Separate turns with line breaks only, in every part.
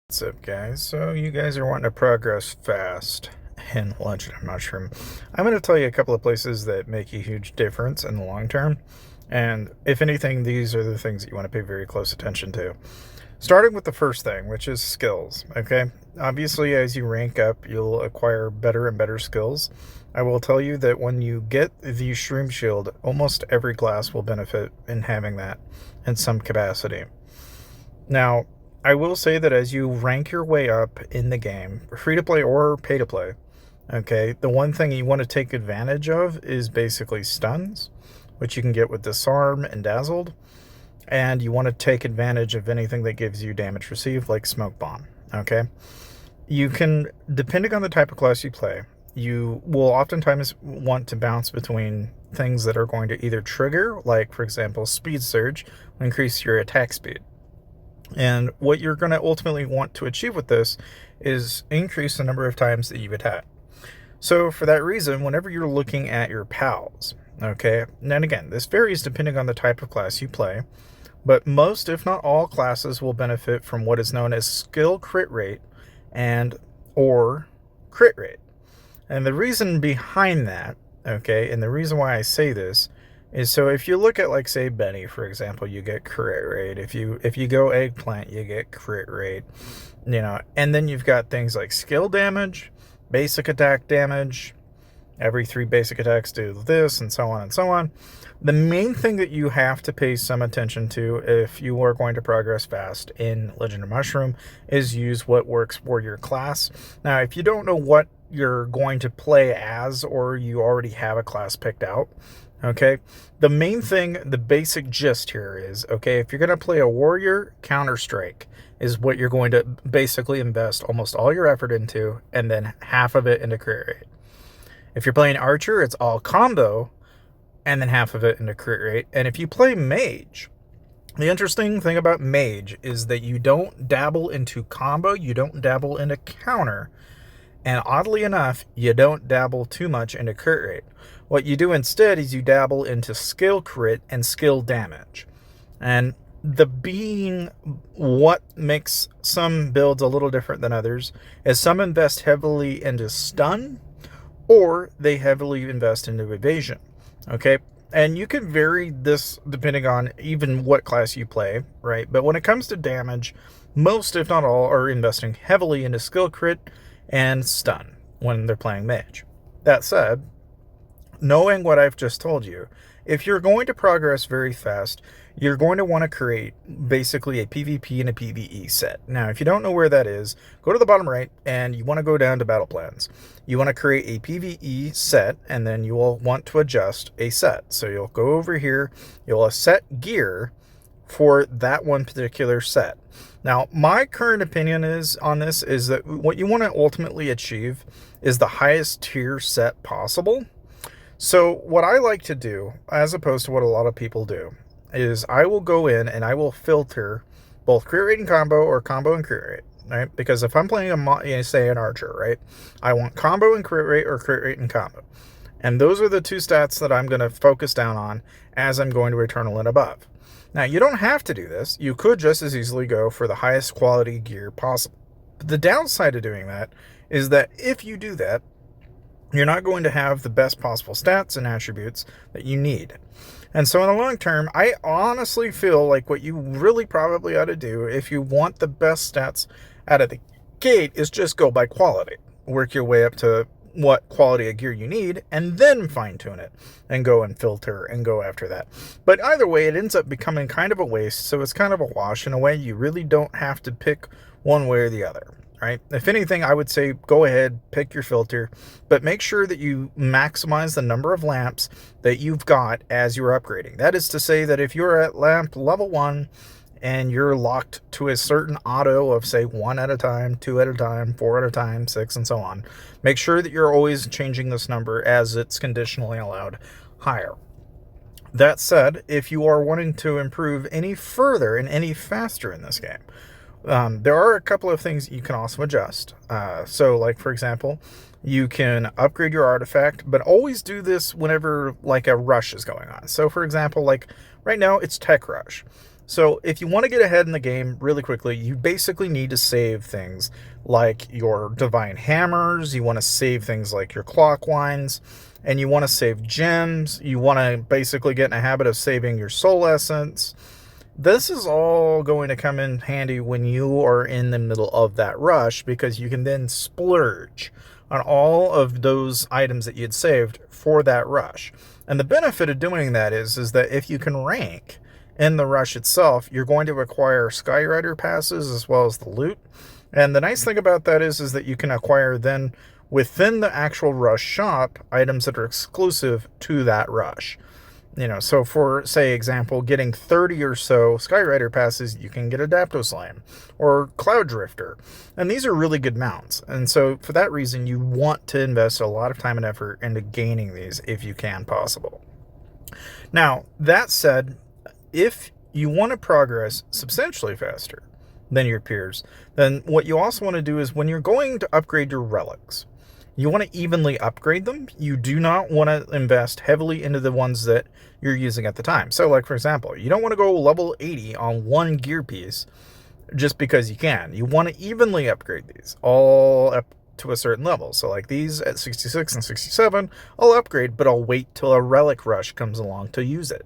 What's up, guys? So you guys are wanting to progress fast in Legend of Mushroom. I'm going to tell you a couple of places that make a huge difference in the long term. And if anything, these are the things that you want to pay very close attention to. Starting with the first thing, which is skills, okay? Obviously, as you rank up, you'll acquire better and better skills. I will tell you that when you get the Shroom Shield, almost every class will benefit in having that in some capacity. Now, I will say that as you rank your way up in the game, free to play or pay to play, okay, the one thing you want to take advantage of is basically stuns, which you can get with Disarm and Dazzled, and you want to take advantage of anything that gives you damage received, like Smoke Bomb, okay? You can, depending on the type of class you play, you will oftentimes want to bounce between things that are going to either trigger, like, for example, Speed Surge, will increase your attack speed. And what you're going to ultimately want to achieve with this is increase the number of times that you attack. So for that reason, whenever you're looking at your pals, okay, and again, this varies depending on the type of class you play, but most, if not all, classes will benefit from what is known as skill crit rate and or crit rate. And the reason behind that, okay, and the reason why I say this is so if you look at, like, say Benny, for example, you get crit rate. If you go Eggplant, you get crit rate. And then you've got things like skill damage, basic attack damage. Every 3 basic attacks do this, and so on and so on. The main thing that you have to pay some attention to if you are going to progress fast in Legend of Mushroom is use what works for your class. Now, if you don't know what you're going to play as, or you already have a class picked out, okay, the main thing, the basic gist here is, okay, if you're going to play a warrior, Counter-Strike is what you're going to basically invest almost all your effort into, and then half of it into crit rate. If you're playing archer, it's all combo, and then half of it into crit rate. And if you play mage, the interesting thing about mage is that you don't dabble into combo, you don't dabble into counter, and oddly enough, you don't dabble too much into crit rate. What you do instead is you dabble into skill crit and skill damage. And what makes some builds a little different than others is some invest heavily into stun, or they heavily invest into evasion, okay? And you can vary this depending on even what class you play, right? But when it comes to damage, most, if not all, are investing heavily into skill crit and stun when they're playing mage. That said, knowing what I've just told you, if you're going to progress very fast, you're going to want to create basically a PvP and a PvE set. Now, if you don't know where that is, go to the bottom right and you want to go down to battle plans. You want to create a PvE set, and then you will want to adjust a set. So you'll go over here, you'll set gear for that one particular set. Now, my current opinion on this is that what you want to ultimately achieve is the highest tier set possible. So what I like to do, as opposed to what a lot of people do, is I will go in and I will filter both crit rate and combo, or combo and crit rate, right? Because if I'm playing say an archer, right, I want combo and crit rate, or crit rate and combo. And those are the 2 stats that I'm going to focus down on as I'm going to Eternal and above. Now, you don't have to do this. You could just as easily go for the highest quality gear possible. But the downside of doing that is that if you do that, you're not going to have the best possible stats and attributes that you need. And so in the long term, I honestly feel like what you really probably ought to do if you want the best stats out of the gate is just go by quality. Work your way up to what quality of gear you need, and then fine-tune it and go and filter and go after that. But either way, it ends up becoming kind of a waste, so it's kind of a wash in a way. You really don't have to pick one way or the other, right? If anything, I would say go ahead, pick your filter, but make sure that you maximize the number of lamps that you've got as you're upgrading. That is to say that if you're at lamp level 1 and you're locked to a certain auto of, say, 1 at a time, 2 at a time, 4 at a time, 6, and so on, make sure that you're always changing this number as it's conditionally allowed higher. That said, if you are wanting to improve any further and any faster in this game, there are a couple of things you can also adjust. So, like, for example, you can upgrade your artifact, but always do this whenever, like, a rush is going on. So, for example, like, right now it's Tech Rush. So if you want to get ahead in the game really quickly, you basically need to save things like your divine hammers, you want to save things like your clock winds, and you want to save gems, you want to basically get in a habit of saving your soul essence. This is all going to come in handy when you are in the middle of that rush, because you can then splurge on all of those items that you'd saved for that rush. And the benefit of doing that is that if you can rank in the rush itself, you're going to acquire Skyrider passes as well as the loot. And the nice thing about that is that you can acquire then within the actual rush shop items that are exclusive to that rush. So for, say, example, getting 30 or so Skyrider passes, you can get Adaptoslime or Cloud Drifter. And these are really good mounts. And so for that reason, you want to invest a lot of time and effort into gaining these if you can possible. Now, that said, if you want to progress substantially faster than your peers, then what you also want to do is when you're going to upgrade your relics, you want to evenly upgrade them. You do not want to invest heavily into the ones that you're using at the time. So like, for example, you don't want to go level 80 on one gear piece just because you can. You want to evenly upgrade these all up to a certain level. So like these at 66 and 67, I'll upgrade, but I'll wait till a relic rush comes along to use it.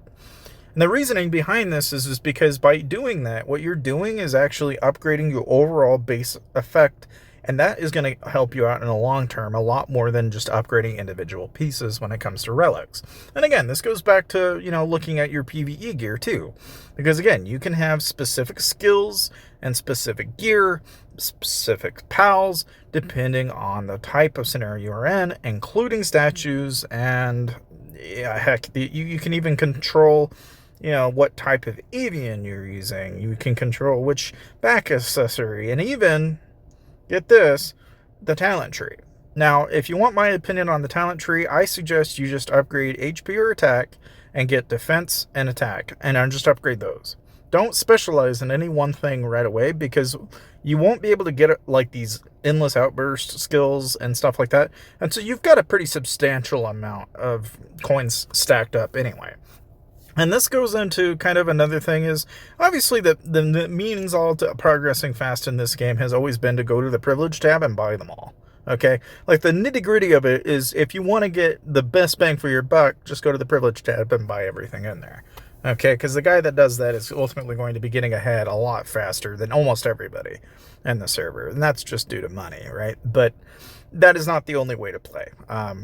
And the reasoning behind this is because by doing that, what you're doing is actually upgrading your overall base effect, and that is going to help you out in the long term a lot more than just upgrading individual pieces when it comes to relics. And again, this goes back to, looking at your PvE gear too. Because again, you can have specific skills and specific gear, specific pals, depending on the type of scenario you're in, including statues, and heck, you can even control what type of avian you're using. You can control which back accessory, and even, get this, the talent tree. Now, if you want my opinion on the talent tree, I suggest you just upgrade HP or attack and get defense and attack, and just upgrade those. Don't specialize in any one thing right away, because you won't be able to get like these endless outburst skills and stuff like that. And so you've got a pretty substantial amount of coins stacked up anyway. And this goes into kind of another thing is, obviously the means all to progressing fast in this game has always been to go to the privilege tab and buy them all. Okay? Like the nitty gritty of it is, if you want to get the best bang for your buck, just go to the privilege tab and buy everything in there. Okay? Because the guy that does that is ultimately going to be getting ahead a lot faster than almost everybody in the server. And that's just due to money, right? But that is not the only way to play.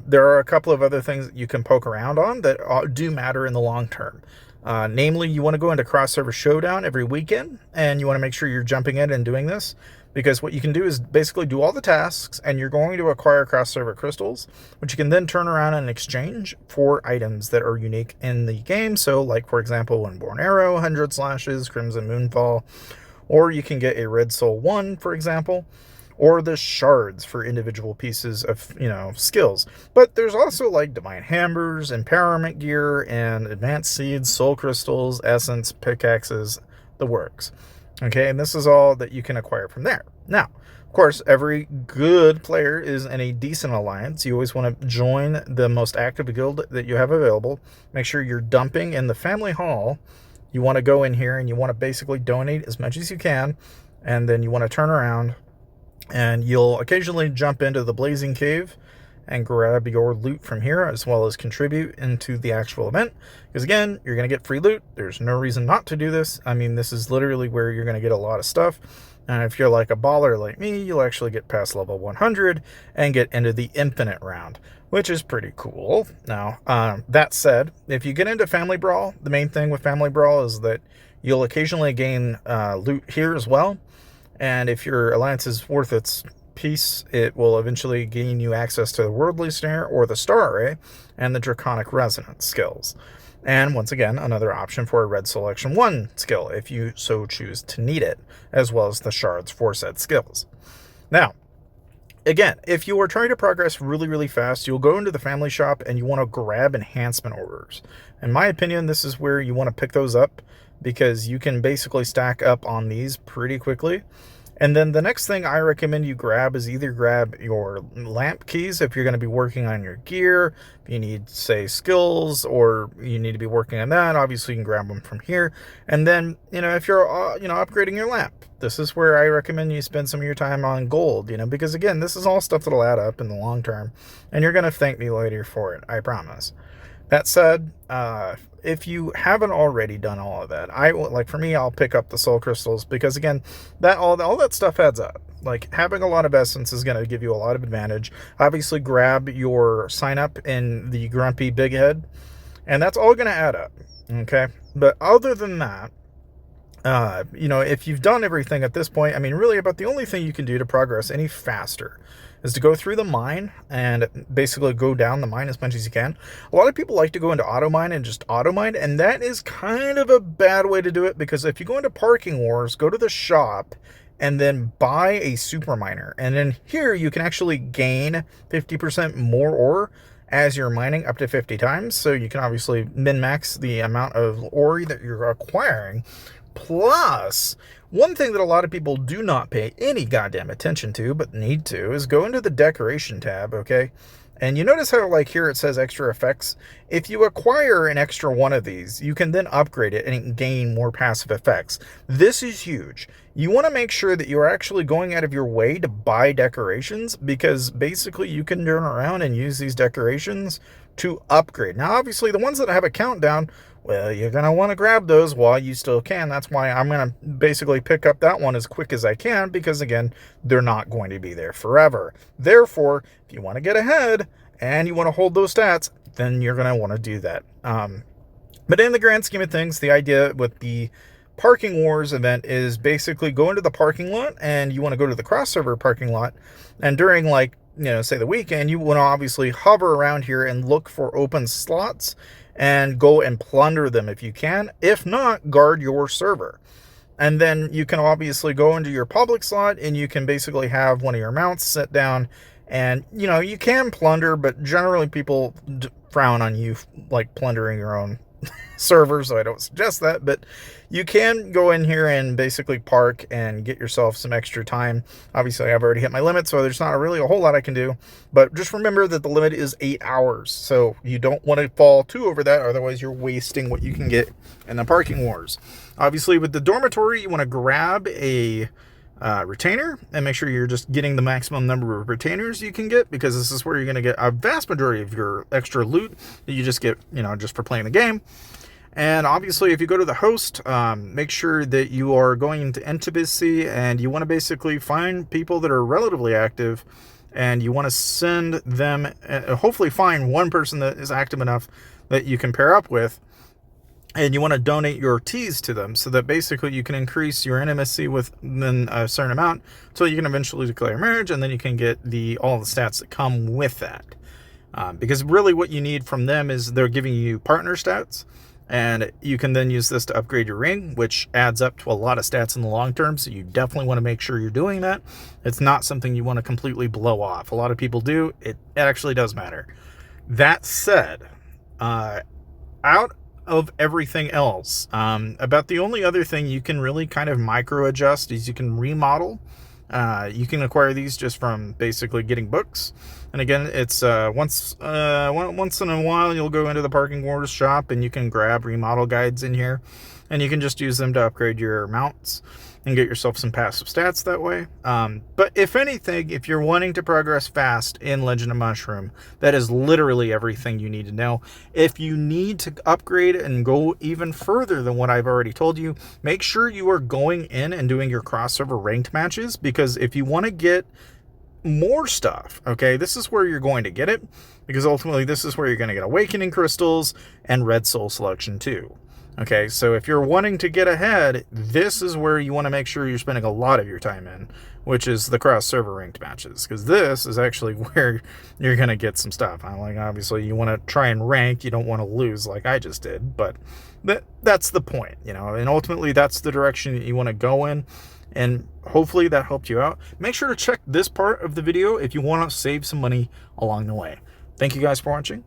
There are a couple of other things that you can poke around on that do matter in the long term. Namely, you want to go into cross-server showdown every weekend, and you want to make sure you're jumping in and doing this, because what you can do is basically do all the tasks, and you're going to acquire cross-server crystals, which you can then turn around and exchange for items that are unique in the game. So, like, for example, Windborn Arrow, 100 Slashes, Crimson Moonfall, or you can get a Red Soul 1, for example, or the shards for individual pieces of, skills. But there's also like divine hammers, empowerment gear, and advanced seeds, soul crystals, essence, pickaxes, the works. Okay, and this is all that you can acquire from there. Now, of course, every good player is in a decent alliance. You always want to join the most active guild that you have available. Make sure you're dumping in the family hall. You want to go in here and you want to basically donate as much as you can, and then you want to turn around, and you'll occasionally jump into the Blazing Cave and grab your loot from here, as well as contribute into the actual event. Because again, you're going to get free loot. There's no reason not to do this. I mean, this is literally where you're going to get a lot of stuff. And if you're like a baller like me, you'll actually get past level 100 and get into the infinite round, which is pretty cool. Now, that said, if you get into Family Brawl, the main thing with Family Brawl is that you'll occasionally gain loot here as well. And if your alliance is worth its piece, it will eventually gain you access to the Worldly Snare or the Star Array and the Draconic Resonance skills. And once again, another option for a Red Selection 1 skill if you so choose to need it, as well as the Shards for said skills. Now, again, if you are trying to progress really, really fast, you'll go into the family shop and you want to grab enhancement orders. In my opinion, this is where you want to pick those up, because you can basically stack up on these pretty quickly. And then the next thing I recommend you grab is either grab your lamp keys if you're going to be working on your gear. If you need, say, skills, or you need to be working on that, obviously you can grab them from here. And then, if you're, upgrading your lamp, this is where I recommend you spend some of your time on gold, because again, this is all stuff that'll add up in the long term, and you're going to thank me later for it, I promise. That said, if you haven't already done all of that, for me, I'll pick up the soul crystals, because again, all that stuff adds up. Like, having a lot of essence is going to give you a lot of advantage. Obviously, grab your sign up in the Grumpy Big Head, and that's all going to add up. Okay, but other than that, if you've done everything at this point, I mean, really about the only thing you can do to progress any faster is to go through the mine and basically go down the mine as much as you can. A lot of people like to go into auto mine and just auto mine, and that is kind of a bad way to do it, because if you go into parking wars, go to the shop and then buy a super miner, and then here you can actually gain 50% more ore as you're mining up to 50 times. So you can obviously min-max the amount of ore that you're acquiring. Plus, one thing that a lot of people do not pay any goddamn attention to, but need to, is go into the decoration tab, okay? And you notice how, like, here it says extra effects? If you acquire an extra one of these, you can then upgrade it and gain more passive effects. This is huge. You want to make sure that you're actually going out of your way to buy decorations, because basically you can turn around and use these decorations to upgrade. Now, obviously, the ones that have a countdown, well, you're going to want to grab those while you still can. That's why I'm going to basically pick up that one as quick as I can, because, again, they're not going to be there forever. Therefore, if you want to get ahead and you want to hold those stats, then you're going to want to do that. But in the grand scheme of things, the idea with the Parking Wars event is basically go into the parking lot, and you want to go to the cross-server parking lot, and during, like, say the weekend, you want to obviously hover around here and look for open slots and go and plunder them if you can. If not, guard your server. And then you can obviously go into your public slot, and you can basically have one of your mounts sit down, and you can plunder, but generally people frown on you like plundering your own server, so I don't suggest that. But you can go in here and basically park and get yourself some extra time. Obviously, I've already hit my limit, so there's not really a whole lot I can do. But just remember that the limit is 8 hours, so you don't want to fall too over that, otherwise you're wasting what you can get in the parking wars. Obviously, with the dormitory, you want to grab a retainer and make sure you're just getting the maximum number of retainers you can get, because this is where you're going to get a vast majority of your extra loot that you just get, just for playing the game. And obviously, if you go to the host, make sure that you are going into intimacy, and you want to basically find people that are relatively active, and you want to send them, hopefully find one person that is active enough that you can pair up with, and you want to donate your teas to them, so that basically you can increase your intimacy within a certain amount, so you can eventually declare marriage, and then you can get all the stats that come with that. Because really what you need from them is they're giving you partner stats, and you can then use this to upgrade your ring, which adds up to a lot of stats in the long term, so you definitely want to make sure you're doing that. It's not something you want to completely blow off. A lot of people do. It actually does matter. That said, out of everything else, about the only other thing you can really kind of micro adjust is you can remodel. You can acquire these just from basically getting books. And again, it's once in a while you'll go into the Parking Wars shop, and you can grab remodel guides in here, and you can just use them to upgrade your mounts and get yourself some passive stats that way. But if anything, if you're wanting to progress fast in Legend of Mushroom, that is literally everything you need to know. If you need to upgrade and go even further than what I've already told you, make sure you are going in and doing your cross-server ranked matches, because if you want to get more stuff, okay, this is where you're going to get it, because ultimately this is where you're going to get awakening crystals and red soul selection too. Okay, so if you're wanting to get ahead, this is where you want to make sure you're spending a lot of your time in, which is the cross-server ranked matches, because this is actually where you're going to get some stuff. Like, obviously, you want to try and rank. You don't want to lose like I just did, but that's the point, and ultimately that's the direction that you want to go in, and hopefully that helped you out. Make sure to check this part of the video if you want to save some money along the way. Thank you guys for watching.